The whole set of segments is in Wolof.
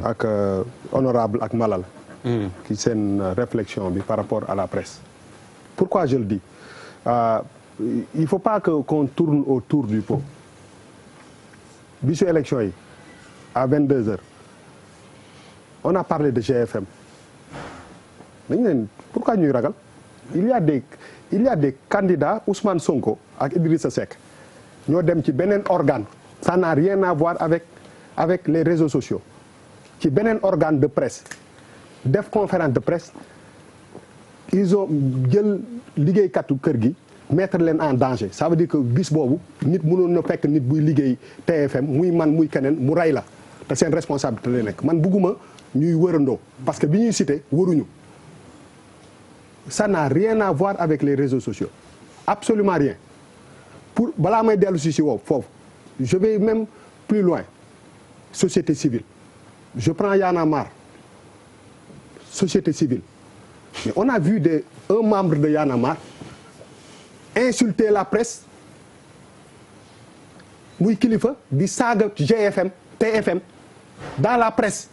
ak honorable ak Malal. ci seen réflexion bi par rapport à la presse. Pourquoi je le dis il faut pas qu'on tourne autour du pot. bisu élection yi à 22h on a parlé de GFM dañu leen pourquoi ñuy ragal il y a des candidats Ousmane Sonko ak Idrissa Seck ñoo dem ci beneen organe ça n'a rien à voir avec les réseaux sociaux ci beneen organe de presse def conférence de presse ils ont jël liggéeykatu kër gi mettre leen en danger ça veut dire que bis boobu nit mënoon na fekk nit buy liggéey TFM muy man muy keneen mu rey la te seen responsabilité la nekk man bugguma ñuy wërandoo parce que bi ñuy cité wëruñu ça n'a rien à voir avec les réseaux sociaux absolument rien pour balaa may dellu si wow foofu je vais même plus loin société civile je prends Y'en a marre société civile mais on a vu un membre de Y'en a marre insulter la presse muy kilifa di saaga GFM TFM dans la presse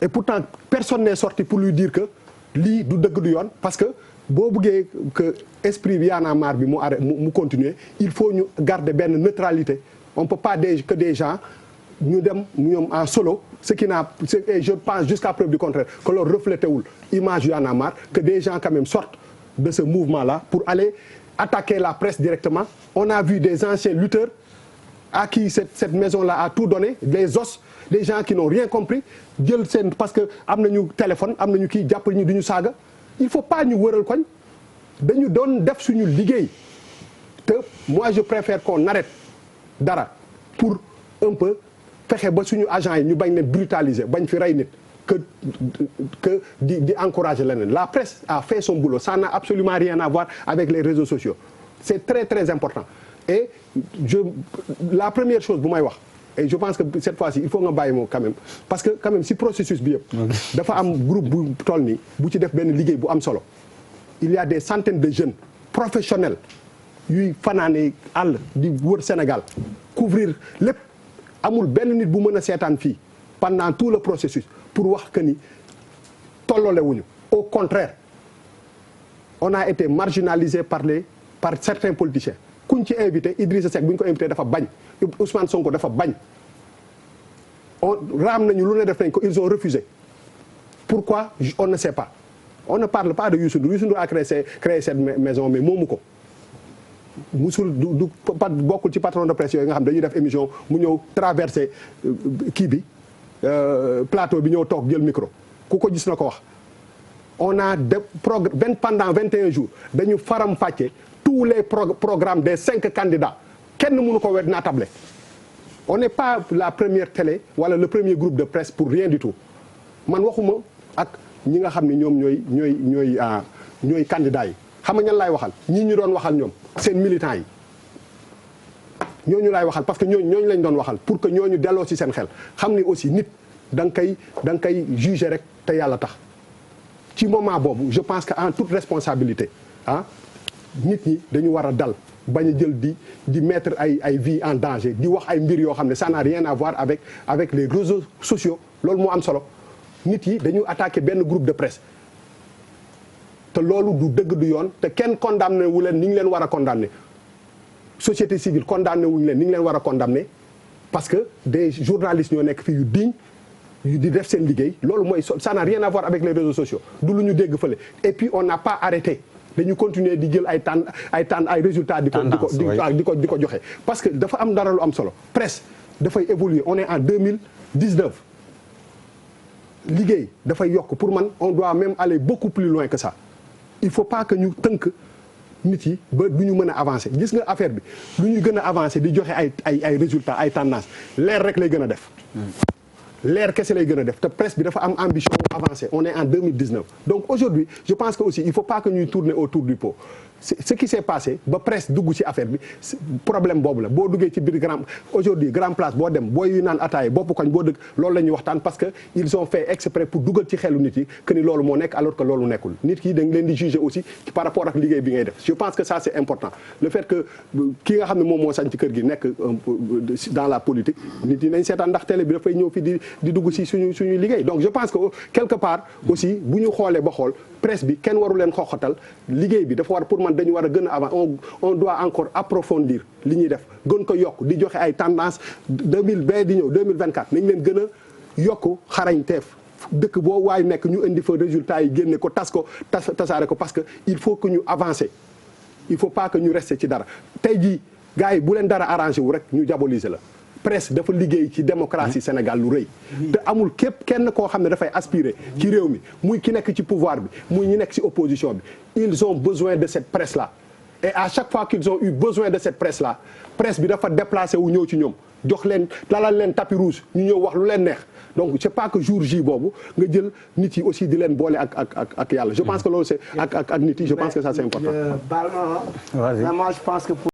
et pourtant personne n'est sorti pour lui dire que lii du dëgg du yoon parce que boo bëggee que esprit bi Y'en a marre bi mu continuer il faut ñu garder benn neutralité on peut pas que des gens ñu dem ñoom en solo ce qui n'a et je pense jusqu'à preuve du contraire que loolu reflété wul image Y'en a marre que des gens quand même sortent de ce mouvement-là pour aller attaquer la presse directement. On a vu des anciens lutteurs à qui cette maison-là a tout donné, des os, des gens qui n'ont rien compris, parce que am nañu téléphone, am nañu kii jàppal ñu duñu saaga. Il faut pas ñu wëral koñ dañu doon def suñu liggéey te moi je préfère qu'on arrête dara pour un peu fexe ba suñu agents yi ñu bañ leen brutaliser bañ fi rey nit. que di encourager leneen la presse a fait son boulot ça n'a absolument rien à voir avec les réseaux sociaux c'est très très important et la première chose bu may wax et je pense que cette fois-ci il faut nga bàyyi moo quand même parce que quand même si processus bi yëpp dafa am groupe bu toll nii bu ci def benn liggéey bu am solo il y a des centaines de jeunes professionnels yuy fanaane àll di wër Sénégal couvrir lépp amul benn nit bu mën a seetaan fii pendant tout le processus pour wax que ni tolloole wuñu au contraire on a été marginalisé par certains politiciens kuñ ci invité Idrissa Seck bu ñu ko invité dafa bañ Ousmane Sonko dafa bañ raam nañu lu ne def nañ ko ils ont refusé pourquoi on ne sait pas on ne parle pas de Youssou Ndour Youssou Ndour a créé cette maison mais moomu ko musul du bokkul ci patron de presse yooyu nga xam dañuy def émission mu ñëw traversé kii bi plateau bi ñëw toog jël micro ku ko gis na ko wax on a pendant 21 jours dañu faram fàcce tous les programmes des 5 candidats kenn mënu ko wet naa table on n'est pas la première télé wala le premier groupe de presse pour rien du tout man waxuma ak ñi nga xam ne ñoom ñooy candidats yi xam nga ñan laay waxal ñi ñu doon waxal ñoom seen militants yi ñooñu laay waxal parce que ñooñu lañ doon waxal pour que ñooñu delloo ci seen xel xam ni aussi nit da nga koy juger rek te yàlla tax ci moment boobu je pense que en toute responsabilité nit ñi dañu war a dal bañ a jël di mettre ay vie en danger di wax ay mbir yoo xam ne ça n'a rien à voir avec les réseaux sociaux loolu moo am solo nit yi dañu attaqué benn groupe de presse te loolu du dëgg du yoon te kenn condamné wu leen ni ñu leen war a condamné société civile condamné wuñu leen ni ñu leen war a condamné parce que des journalistes ñoo nekk fii yu digne yu di def seen liggéey loolu mooy ça n'a rien à voir avec les réseaux sociaux du lu ñu dégg fële et puis on n'a pas arrêté dañu continuer di jël ay résultats di ko joxe parce que dafa am dara lu am solo presse dafay évoluer on est en 2019 liggéey dafay yokk pour man on doit même aller beaucoup plus loin que ça il faut pas que ñu tënk nit yi ba du ñu mën a avancer gis nga affaire bi lu ñu gën a avancer di joxe ay résultats ay tendance leer rek lay gën a def leer kese lay gën a def te presse bi dafa am ambition avancer on est en 2019 donc aujourd'hui je pense que aussi il faut pas que ñuy tourner autour du pot ce qui s'est passé ba presse dugg ci affaire bi problème boobu la boo duggee ci biir grand place boo dem booy yu naan ataaya bopp koñ boo dëgg loolu la ñuy waxtaan parce que ils ont fait exprès pour dugal ci xelu nit yi que ni loolu moo nekk alors que loolu nekkul nit ki dañ leen di juger aussi par rapport ak liggéey bi ngay def je pense que ça c'est important le fait que ki nga xam ne moom moo sañ ci kër gi nekk dans la politique nit yi nañ seetaan ndax télé bi dafay ñëw fi di dugg ci suñu liggéey donc je pense que quelque part aussi bu ñu xoolee ba xool presse bi kenn waru leen xoxatal liggéey bi dafa war pour man dañu war a gën a avant on doit encore approfondir li ñuy def gën ko yokk di joxe ay tendance 2020 di ñëw 2024 nañ leen gën a yokk xarañteef dëkk boo waay nekk ñu indi fa résultat yi génne ko tasaare ko parce que il faut que ñu avancer il faut pas que ñu rester ci dara tey jii gars yi bu leen dara arrangé wu rek ñu diaboliser la presse dafa liggéey ci démocratie Sénégal lu rëy te amul képp kenn koo xam ne dafay aspirer ci réew mi muy ki nekk ci pouvoir bi muy ñi nekk ci opposition bi ils ont besoin de cette presse là et à chaque fois qu'ils ont eu besoin de cette presse là presse bi dafa déplacé wu ñëw ci ñoom jox leen lalal leen tapis rouge ñu ñëw wax lu leen neex donc c'est pas que jour J boobu nga jël nit yi aussi di leen boole ak yàlla je pense que loolu c'est ak nit yi je pense que ça c'est important. Vraiment je pense que